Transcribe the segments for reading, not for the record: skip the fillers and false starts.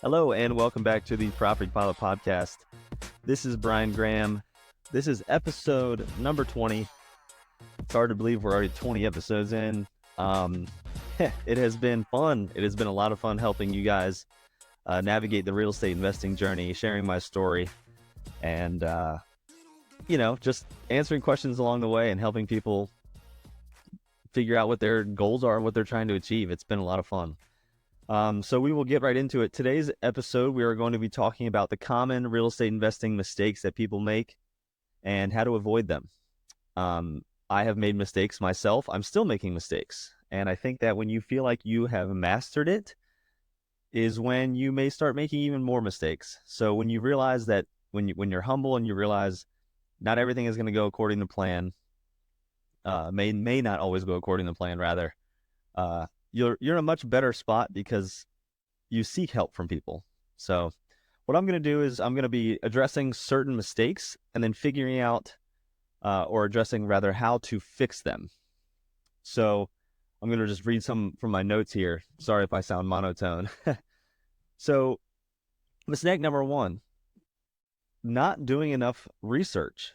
Hello and welcome back to the Property Pilot Podcast. This is Brian Graham. This is episode number 20. It's hard to believe we're already 20 episodes in. It has been fun. It has been a lot of fun helping you guys navigate the real estate investing journey, sharing my story, and just answering questions along the way and helping people figure out what their goals are and what they're trying to achieve. It's been a lot of fun. So we will get right into it. Today's episode, we are going to be talking about the common real estate investing mistakes that people make and how to avoid them. I have made mistakes myself. I'm still making mistakes. And I think that when you feel like you have mastered it is when you may start making even more mistakes. So when you realize that when you're humble and you realize not everything is going to go according to plan, may not always go according to plan, rather, you're in a much better spot because you seek help from people. So what I'm going to do is I'm going to be addressing certain mistakes and then figuring out or addressing rather how to fix them. So I'm going to just read some from my notes here. Sorry if I sound monotone. So mistake number one, not doing enough research.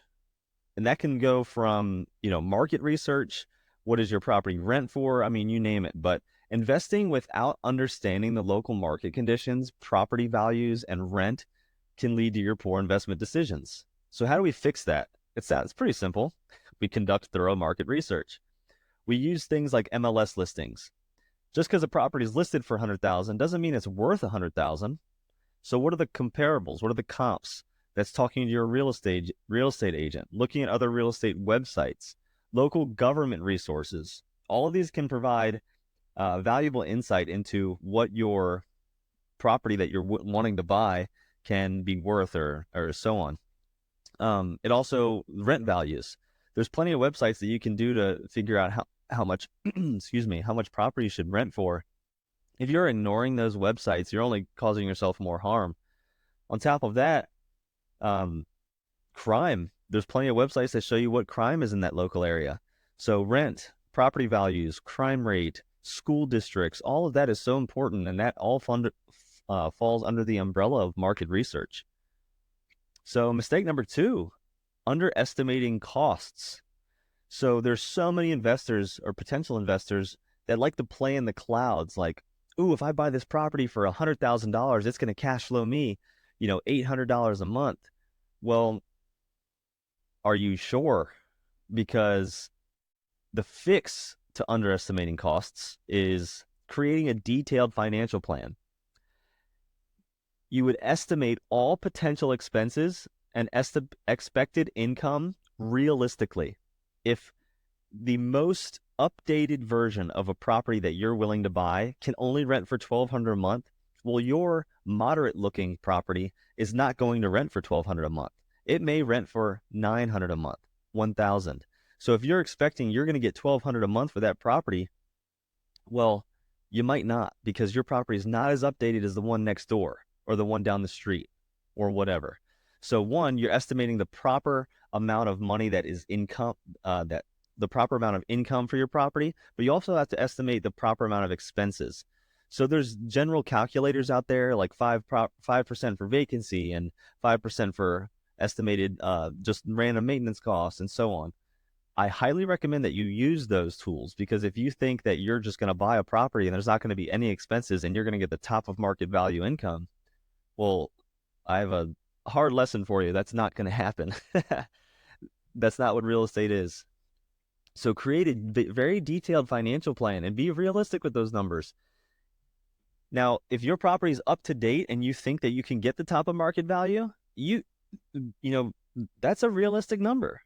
And that can go from, market research. What is your property rent for? I mean, you name it. But investing without understanding the local market conditions, property values, and rent can lead to your poor investment decisions. So how do we fix that? It's pretty simple. We conduct thorough market research. We use things like MLS listings. Just because a property is listed for $100,000 doesn't mean it's worth $100,000. So what are the comparables? What are the comps? That's talking to your real estate agent, looking at other real estate websites, local government resources. All of these can provide valuable insight into what your property that you're wanting to buy can be worth or so on. It also rent values. There's plenty of websites that you can do to figure out how much how much property you should rent for. If you're ignoring those websites, you're only causing yourself more harm. On top of that, crime. There's plenty of websites that show you what crime is in that local area. So rent, property values, crime rate, school districts, all of that is so important, and that all falls under the umbrella of market research. So mistake number two, underestimating costs. So there's so many investors or potential investors that like to play in the clouds, like, ooh, if I buy this property for $100,000, it's going to cash flow me, $800 a month. Well, are you sure? Because the fix to underestimating costs is creating a detailed financial plan. You would estimate all potential expenses and expected income realistically. If the most updated version of a property that you're willing to buy can only rent for $1,200 a month, well, your moderate looking property is not going to rent for $1,200 a month. It may rent for $900 a month, $1,000. So if you're expecting you're going to get $1,200 a month for that property, well, you might not, because your property is not as updated as the one next door or the one down the street or whatever. So one, you're estimating the proper amount of money that is income, the proper amount of income for your property, but you also have to estimate the proper amount of expenses. So there's general calculators out there like 5% for vacancy and 5% for estimated just random maintenance costs and so on. I highly recommend that you use those tools, because if you think that you're just going to buy a property and there's not going to be any expenses and you're going to get the top of market value income, well, I have a hard lesson for you. That's not going to happen. That's not what real estate is. So create a very detailed financial plan and be realistic with those numbers. Now, if your property is up to date and you think that you can get the top of market value, that's a realistic number.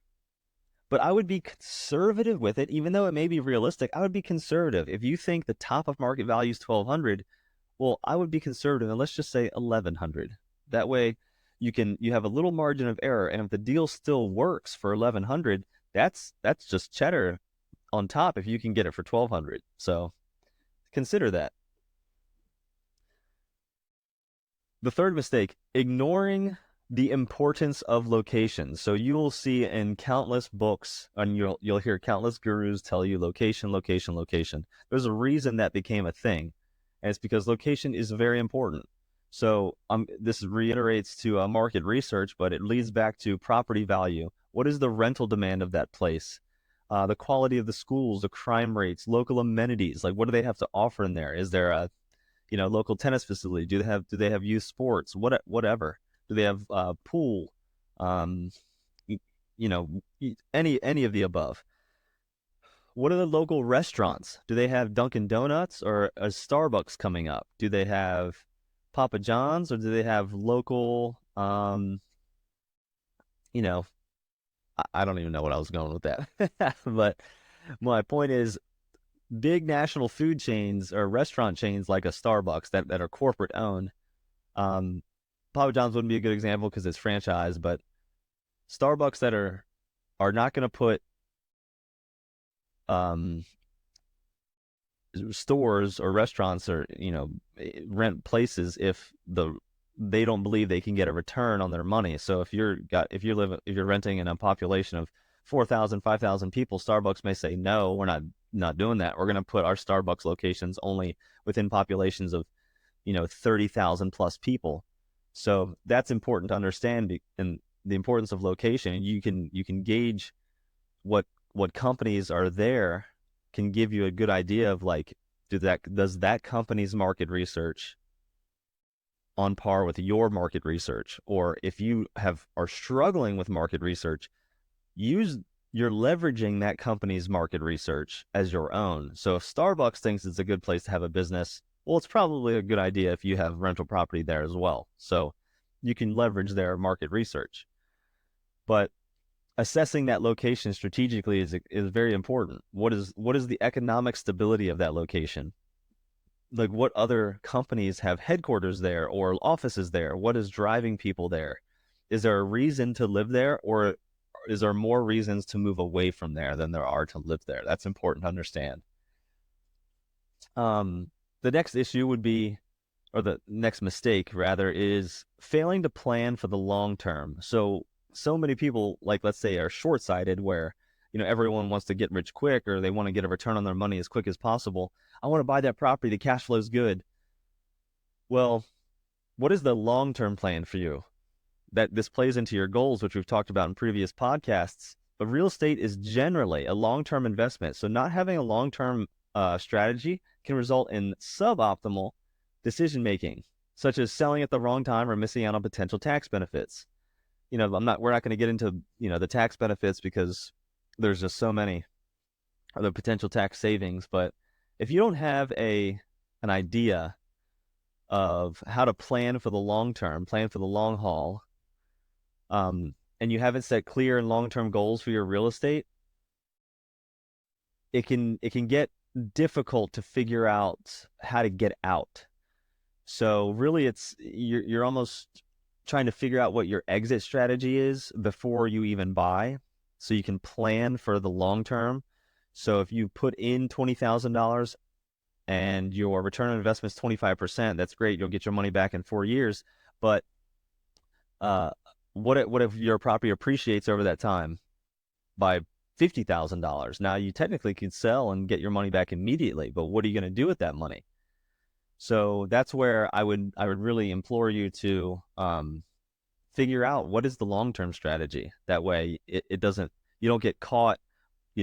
But I would be conservative with it, even though it may be realistic. I would be conservative. If you think the top of market value is $1,200, well, I would be conservative, and let's just say $1,100. That way, you have a little margin of error, and if the deal still works for $1,100, that's just cheddar on top if you can get it for $1,200. So consider that. The third mistake, ignoring the importance of locations. So you will see in countless books, and you'll hear countless gurus tell you location, location. There's a reason that became a thing, and it's because location is very important. So this reiterates to market research, but it leads back to property value. What is the rental demand of that place? The quality of the schools, the crime rates, local amenities. Like, what do they have to offer in there? Is there a local tennis facility? Do they have youth sports? Whatever. Do they have pool? Um, any of the above. What are the local restaurants? Do they have Dunkin' Donuts or a Starbucks coming up? Do they have Papa John's or do they have local, you know, I don't even know what I was going with that. But my point is big national food chains or restaurant chains like a Starbucks that are corporate owned. Um, Papa John's wouldn't be a good example because it's franchise, but Starbucks that are not going to put um, stores or restaurants or rent places if they don't believe they can get a return on their money. So if you're renting in a population of 4,000, 5,000 people, Starbucks may say no, we're not doing that. We're going to put our Starbucks locations only within populations of 30,000 plus people. So that's important to understand, and the importance of location. And you can gauge what companies are there, can give you a good idea of like, does that company's market research on par with your market research? Or if you are struggling with market research, you're leveraging that company's market research as your own. So if Starbucks thinks it's a good place to have a business, well, it's probably a good idea if you have rental property there as well. So you can leverage their market research. But assessing that location strategically is very important. What is the economic stability of that location? Like, what other companies have headquarters there or offices there? What is driving people there? Is there a reason to live there, or is there more reasons to move away from there than there are to live there? That's important to understand. The next issue would be, or the next mistake rather, is failing to plan for the long term. So many people, like, let's say, are short-sighted where everyone wants to get rich quick, or they want to get a return on their money as quick as possible. I want to buy that property, the cash flow is good. Well, what is the long-term plan for you? That this plays into your goals, which we've talked about in previous podcasts. But real estate is generally a long-term investment, so not having a long-term strategy can result in suboptimal decision making, such as selling at the wrong time or missing out on potential tax benefits. We're not going to get into the tax benefits because there's just so many other potential tax savings. But if you don't have an idea of how to plan for the long term, plan for the long haul, and you haven't set clear and long term goals for your real estate, it can get difficult to figure out how to get out. So really, you're almost trying to figure out what your exit strategy is before you even buy, so you can plan for the long term. So if you put in $20,000 and your return on investment is 25%, that's great. You'll get your money back in 4 years. But what if your property appreciates over that time by $50,000? Now you technically could sell and get your money back immediately, but what are you going to do with that money? So that's where I would really implore you to figure out what is the long-term strategy. That way you don't get caught,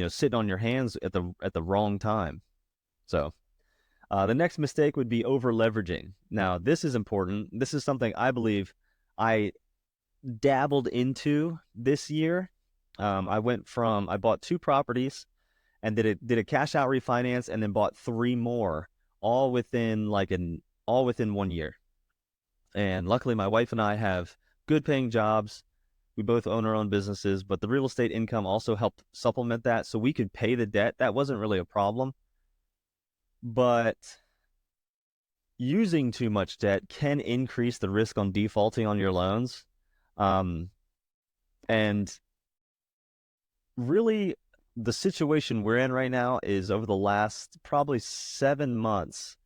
sitting on your hands at the wrong time. So the next mistake would be over leveraging. Now this is important. This is something I believe I dabbled into this year. I bought 2 properties and did a cash out refinance, and then bought 3 more, all within 1 year. And luckily my wife and I have good paying jobs. We both own our own businesses, but the real estate income also helped supplement that, so we could pay the debt. That wasn't really a problem. But using too much debt can increase the risk on defaulting on your loans. And really, the situation we're in right now is, over the last probably 7 months,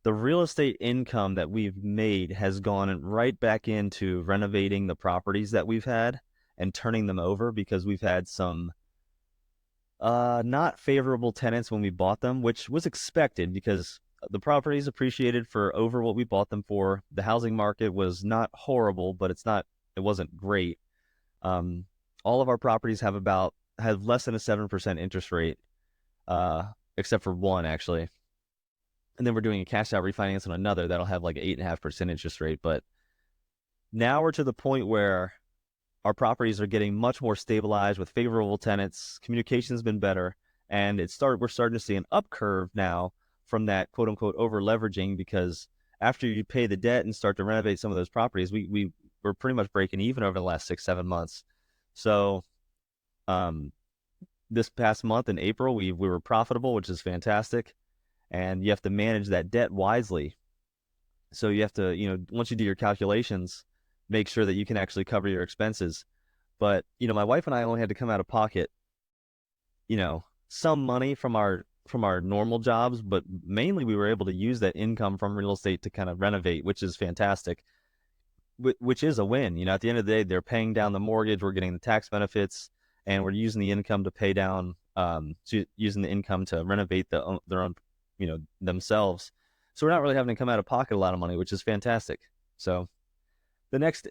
the real estate income that we've made has gone right back into renovating the properties that we've had and turning them over, because we've had some not favorable tenants when we bought them, which was expected because the properties appreciated for over what we bought them for. The housing market was not horrible, but it wasn't great. Um, all of our properties have less than a 7% interest rate, uh, except for one actually. And then we're doing a cash out refinance on another that'll have like an 8.5% interest rate. But now we're to the point where our properties are getting much more stabilized with favorable tenants. Communication's been better, and we're starting to see an up curve now from that quote unquote over leveraging, because after you pay the debt and start to renovate some of those properties, we're pretty much breaking even over the last 6-7 months. So this past month in April, we were profitable, which is fantastic. And you have to manage that debt wisely. So you have to, once you do your calculations, make sure that you can actually cover your expenses. But, my wife and I only had to come out of pocket, some money from our normal jobs, but mainly we were able to use that income from real estate to kind of renovate, which is fantastic, which is a win. At the end of the day, they're paying down the mortgage, we're getting the tax benefits, and we're using the income to pay down, using the income to renovate their own, themselves. So we're not really having to come out of pocket a lot of money, which is fantastic. So the next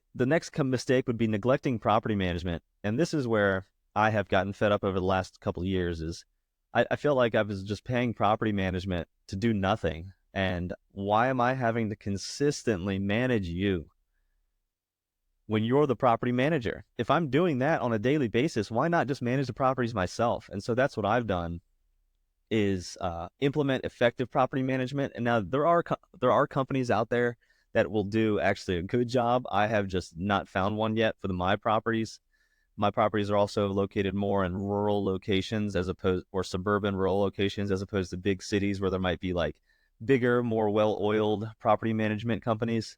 mistake would be neglecting property management. And this is where I have gotten fed up over the last couple of years. Is I feel like I was just paying property management to do nothing. And why am I having to consistently manage you when you're the property manager? If I'm doing that on a daily basis, why not just manage the properties myself? And so that's what I've done, is implement effective property management. And now there are companies out there that will do actually a good job. I have just not found one yet for my properties. My properties are also located more in rural locations or suburban rural locations, as opposed to big cities where there might be like bigger, more well-oiled property management companies.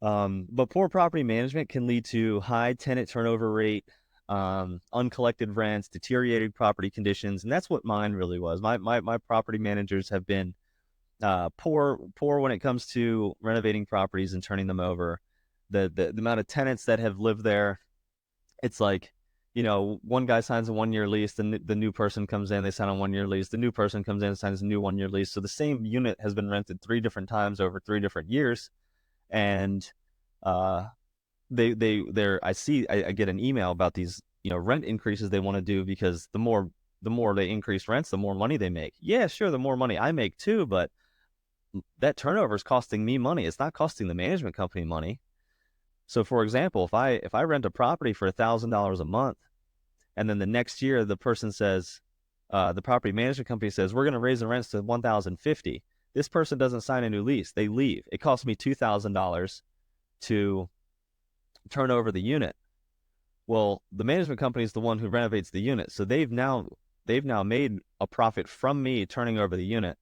But poor property management can lead to high tenant turnover rate, uncollected rents, deteriorated property conditions, and that's what mine really was. My property managers have been poor when it comes to renovating properties and turning them over. The amount of tenants that have lived there, it's like, one guy signs a 1-year lease, then the new person comes in, they sign a 1-year lease, the new person comes in and signs a new 1-year lease. So the same unit has been rented 3 different times over 3 different years, and I get an email about these, rent increases they want to do, because the more they increase rents, the more money they make. Yeah, sure, the more money I make too, but that turnover is costing me money. It's not costing the management company money. So for example, if I rent a property for $1,000 a month, and then the next year the person says, the property management company says, we're going to raise the rents to $1,050. This person doesn't sign a new lease. They leave. It costs me $2,000 to turn over the unit. Well, the management company is the one who renovates the unit. So they've now made a profit from me turning over the unit.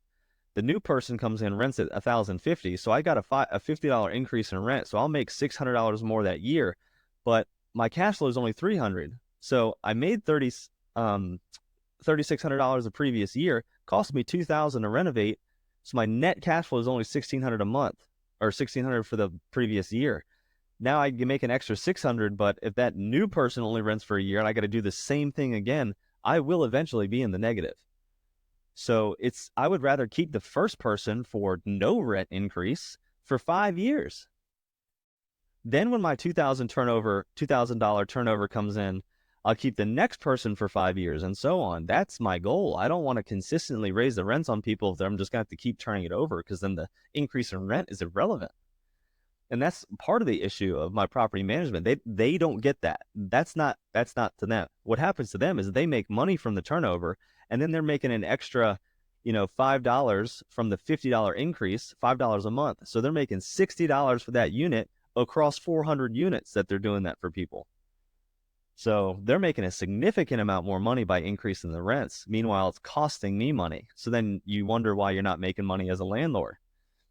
The new person comes in, rents it $1,050. So I got a $50 increase in rent. So I'll make $600 more that year, but my cash flow is only $300. So I made $3,600 the previous year, cost me $2,000 to renovate. So my net cash flow is only $1,600 a month, or $1,600 for the previous year. Now I can make an extra $600, but if that new person only rents for a year and I got to do the same thing again, I will eventually be in the negative. So I would rather keep the first person for no rent increase for 5 years. Then when my $2,000 turnover comes in, I'll keep the next person for 5 years, and so on. That's my goal. I don't want to consistently raise the rents on people if I'm just going to have to keep turning it over, because then the increase in rent is irrelevant. And that's part of the issue of my property management. They don't get that. That's not to them. What happens to them is they make money from the turnover, and then they're making an extra, $5 from the $50 increase, $5 a month. So they're making $60 for that unit across 400 units that they're doing that for people. So they're making a significant amount more money by increasing the rents. Meanwhile, it's costing me money. So then you wonder why you're not making money as a landlord.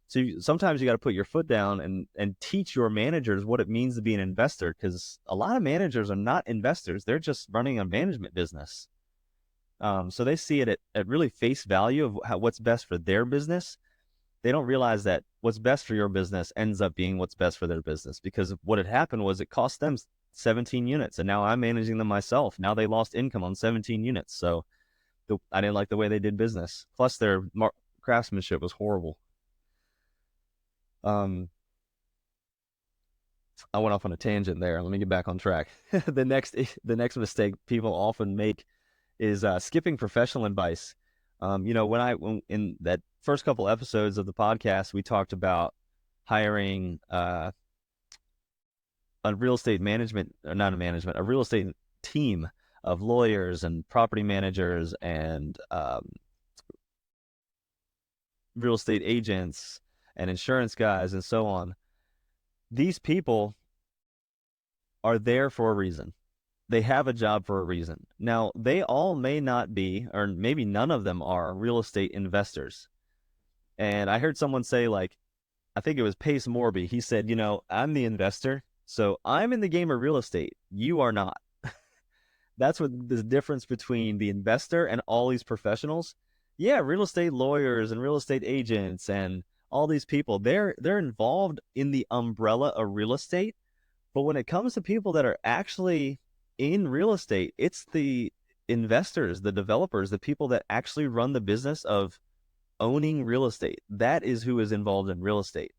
So sometimes you got to put your foot down and teach your managers what it means to be an investor, because a lot of managers are not investors. They're just running a management business. So they see it at really face value of what's best for their business. They don't realize that what's best for your business ends up being what's best for their business, because what had happened was it cost them 17 units, and now I'm managing them myself. Now they lost income on 17 units. So I didn't like the way they did business. Plus craftsmanship was horrible. Um, I went off on a tangent there. Let me get back on track. The next mistake people often make is skipping professional advice. When in that first couple episodes of the podcast, we talked about hiring a real estate management, or not a management, a real estate team of lawyers and property managers and real estate agents and insurance guys and so on. These people are there for a reason. They have a job for a reason. Now, they all may not be, or maybe none of them are, real estate investors. And I heard someone say, like, I think it was Pace Morby. He said, I'm the investor, so I'm in the game of real estate. You are not. That's what the difference between the investor and all these professionals. Yeah, real estate lawyers and real estate agents and all these people, they're involved in the umbrella of real estate. But when it comes to people that are actually in real estate, it's the investors, the developers, the people that actually run the business of owning real estate. That is who is involved in real estate.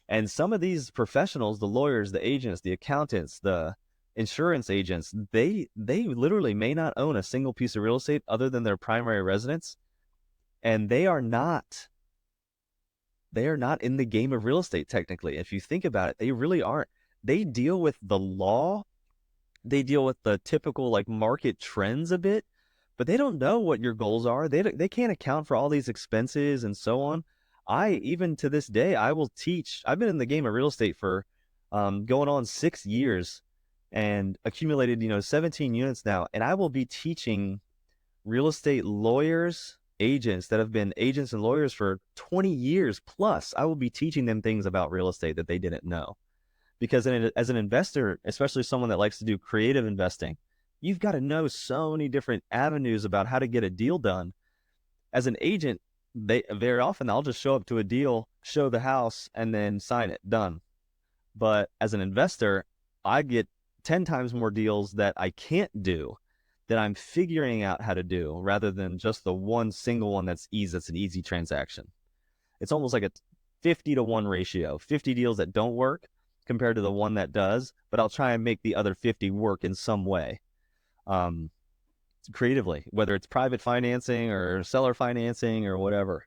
And some of these professionals, the lawyers, the agents, the accountants, the insurance agents, they literally may not own a single piece of real estate other than their primary residence. And they are not in the game of real estate, technically. If you think about it, they really aren't. They deal with the law. They deal with the typical like market trends a bit, but they don't know what your goals are. They can't account for all these expenses and so on. Even to this day, I will teach. I've been in the game of real estate for going on 6 years and accumulated, 17 units now. And I will be teaching real estate lawyers, agents that have been agents and lawyers for 20 years plus. I will be teaching them things about real estate that they didn't know. Because as an investor, especially someone that likes to do creative investing, you've got to know so many different avenues about how to get a deal done. As an agent, very often I'll just show up to a deal, show the house, and then sign it, done. But as an investor, I get 10 times more deals that I can't do, that I'm figuring out how to do, rather than just the one single one that's an easy transaction. It's almost like a 50-to-1 ratio, 50 deals that don't work compared to the one that does, but I'll try and make the other 50 work in some way, creatively, whether it's private financing or seller financing or whatever.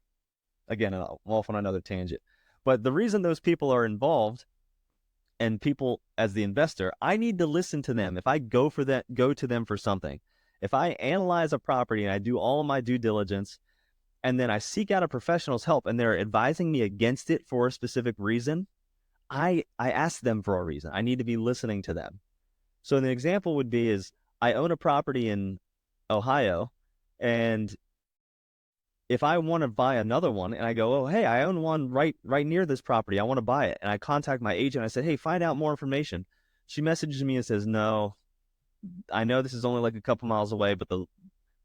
Again, I'm off on another tangent. But the reason those people are involved, and people as the investor, I need to listen to them. If I go to them for something, if I analyze a property and I do all of my due diligence, and then I seek out a professional's help and they're advising me against it for a specific reason, I ask them for a reason. I need to be listening to them. So the example would be is I own a property in Ohio, and if I want to buy another one and I go, oh, hey, I own one right near this property, I want to buy it. And I contact my agent. I said, hey, find out more information. She messages me and says, no, I know this is only like a couple miles away, but the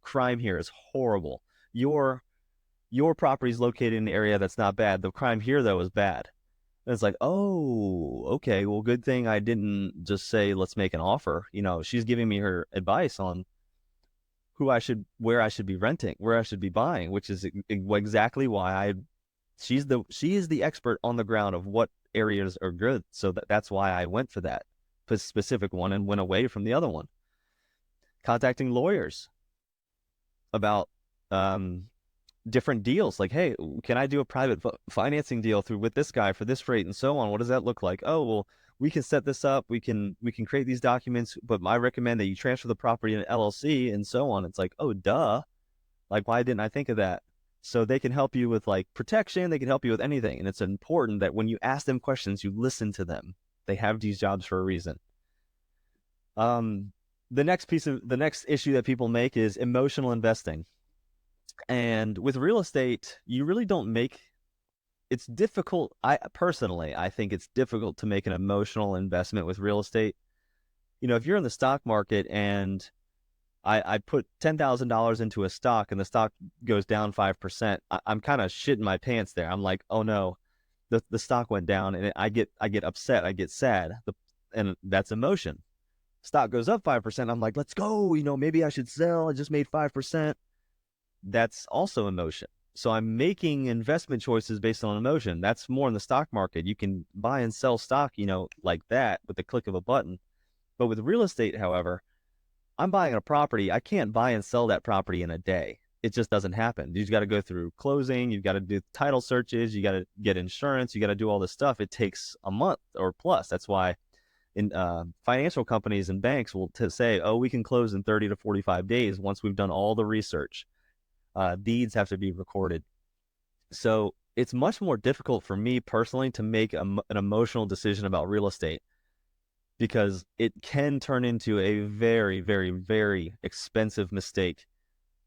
crime here is horrible. Your property is located in an area that's not bad. The crime here, though, is bad. And it's like, oh, okay, well, good thing I didn't just say, let's make an offer. She's giving me her advice on where I should be renting, where I should be buying, which is exactly why she is the expert on the ground of what areas are good. So that's why I went for that specific one and went away from the other one. Contacting lawyers about, different deals, like, hey, can I do a private financing deal with this guy for this rate and so on? What does that look like? Oh, well, we can set this up. We can create these documents, but I recommend that you transfer the property in an LLC and so on. It's like, oh, duh. Like, why didn't I think of that? So they can help you with like protection. They can help you with anything. And it's important that when you ask them questions, you listen to them. They have these jobs for a reason. The next issue that people make is emotional investing. And with real estate, you really don't it's difficult. I think it's difficult to make an emotional investment with real estate. If you're in the stock market and I put $10,000 into a stock and the stock goes down 5%, I'm kind of shitting my pants there. I'm like, oh no, the stock went down, and I get upset. I get sad. And that's emotion. Stock goes up 5%. I'm like, let's go. Maybe I should sell. I just made 5%. That's also emotion. So I'm making investment choices based on emotion. That's more in the stock market. You can buy and sell stock, like that with the click of a button. But with real estate, however, I'm buying a property. I can't buy and sell that property in a day. It just doesn't happen. You've got to go through closing. You've got to do title searches. You got to get insurance. You got to do all this stuff. It takes a month or plus. That's why in financial companies and banks will say, oh, we can close in 30 to 45 days once we've done all the research. Deeds have to be recorded. So it's much more difficult for me personally to make an emotional decision about real estate because it can turn into a very, very, very expensive mistake.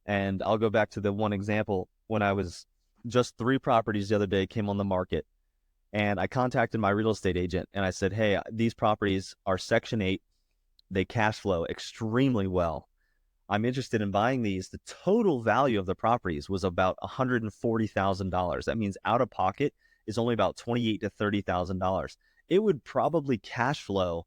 And I'll go back to the one example when I was just 3 properties the other day came on the market. And I contacted my real estate agent and I said, hey, these properties are Section 8. They cash flow extremely well. I'm interested in buying these. The total value of the properties was about $140,000. That means out of pocket is only about $28,000 to $30,000. It would probably cash flow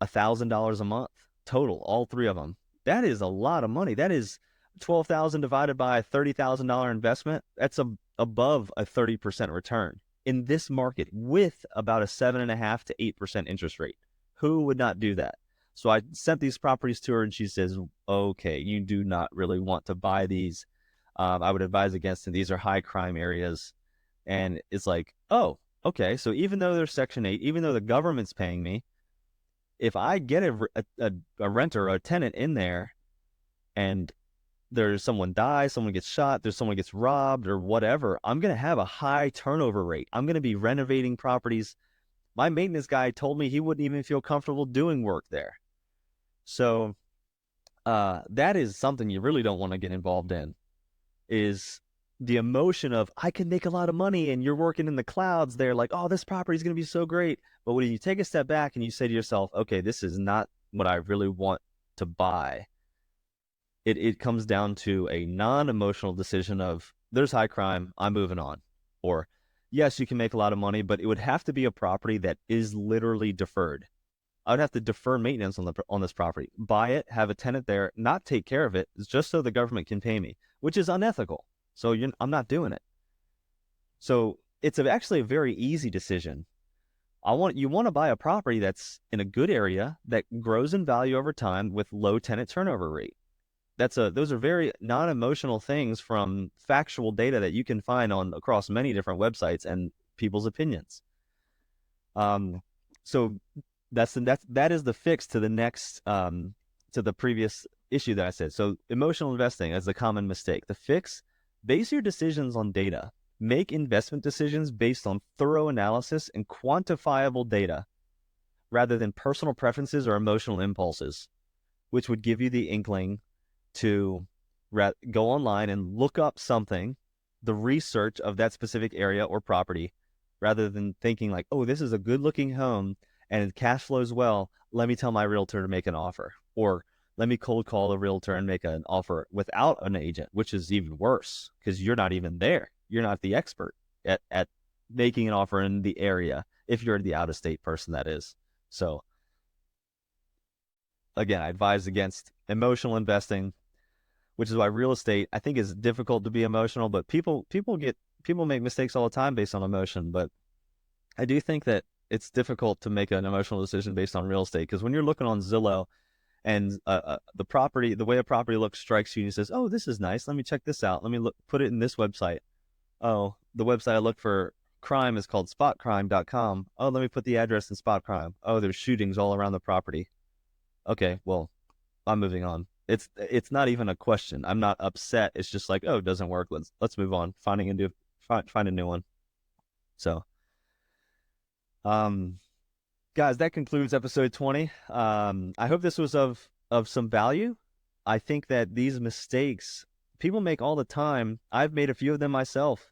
$1,000 a month total, all 3 of them. That is a lot of money. That is $12,000 divided by a $30,000 investment. That's above a 30% return in this market with about a 7.5% to 8% interest rate. Who would not do that? So I sent these properties to her and she says, okay, you do not really want to buy these. I would advise against it. These are high crime areas. And it's like, oh, okay. So even though there's Section 8, even though the government's paying me, if I get a renter or a tenant in there and there's someone dies, someone gets shot, there's someone gets robbed or whatever, I'm going to have a high turnover rate. I'm going to be renovating properties. My maintenance guy told me he wouldn't even feel comfortable doing work there. So that is something you really don't want to get involved in, is the emotion of, I can make a lot of money and you're working in the clouds there like, oh, this property is going to be so great. But when you take a step back and you say to yourself, okay, this is not what I really want to buy. It comes down to a non-emotional decision of, there's high crime, I'm moving on. Or, yes, you can make a lot of money, but it would have to be a property that is literally deferred. I would have to defer maintenance on this property, buy it, have a tenant there, not take care of it, just so the government can pay me, which is unethical. So I'm not doing it. So it's actually a very easy decision. You want to buy a property that's in a good area that grows in value over time with low tenant turnover rate. Those are very non-emotional things from factual data that you can find across many different websites and people's opinions. So that is the fix to the next to the previous issue that I said. So emotional investing is a common mistake. The fix: base your decisions on data. Make investment decisions based on thorough analysis and quantifiable data rather than personal preferences or emotional impulses, which would give you the inkling to go online and look up something, the research of that specific area or property, rather than thinking like, oh, this is a good looking home and it cash flows well. Let me tell my realtor to make an offer, or let me cold call a realtor and make an offer without an agent, which is even worse because you're not even there. You're not the expert at making an offer in the area if you're the out-of-state person, that is. So again, I advise against emotional investing, which is why real estate, I think, is difficult to be emotional, but people make mistakes all the time based on emotion. But I do think that it's difficult to make an emotional decision based on real estate, because when you're looking on Zillow and the way a property looks strikes you and says, oh, this is nice. Let me check this out. Let me put it in this website. Oh, the website I look for crime is called spotcrime.com. Oh, let me put the address in spot crime. Oh, there's shootings all around the property. Okay, well, I'm moving on. It's not even a question. I'm not upset. It's just like, oh, it doesn't work. Let's move on. Find a new one. So, guys, that concludes episode 20. I hope this was of some value. I think that these mistakes people make all the time. I've made a few of them myself.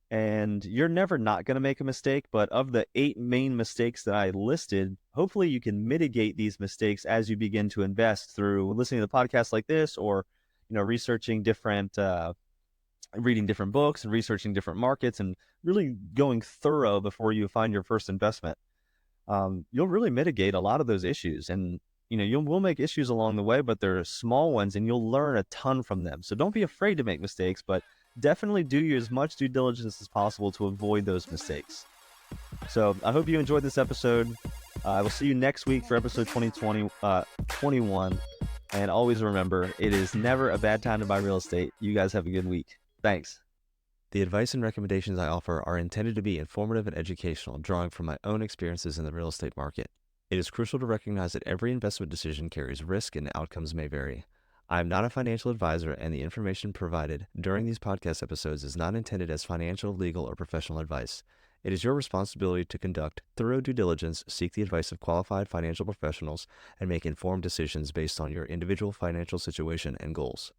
And you're never not going to make a mistake, but of the 8 main mistakes that I listed, hopefully you can mitigate these mistakes as you begin to invest through listening to podcasts like this, or researching reading different books and researching different markets and really going thorough before you find your first investment. You'll really mitigate a lot of those issues. And we'll make issues along the way, but they're small ones and you'll learn a ton from them. So don't be afraid to make mistakes, but definitely do as much due diligence as possible to avoid those mistakes. So I hope you enjoyed this episode. I will see you next week for episode 21. And always remember, it is never a bad time to buy real estate. You guys have a good week. Thanks. The advice and recommendations I offer are intended to be informative and educational, drawing from my own experiences in the real estate market. It is crucial to recognize that every investment decision carries risk and outcomes may vary. I am not a financial advisor, and the information provided during these podcast episodes is not intended as financial, legal, or professional advice. It is your responsibility to conduct thorough due diligence, seek the advice of qualified financial professionals, and make informed decisions based on your individual financial situation and goals.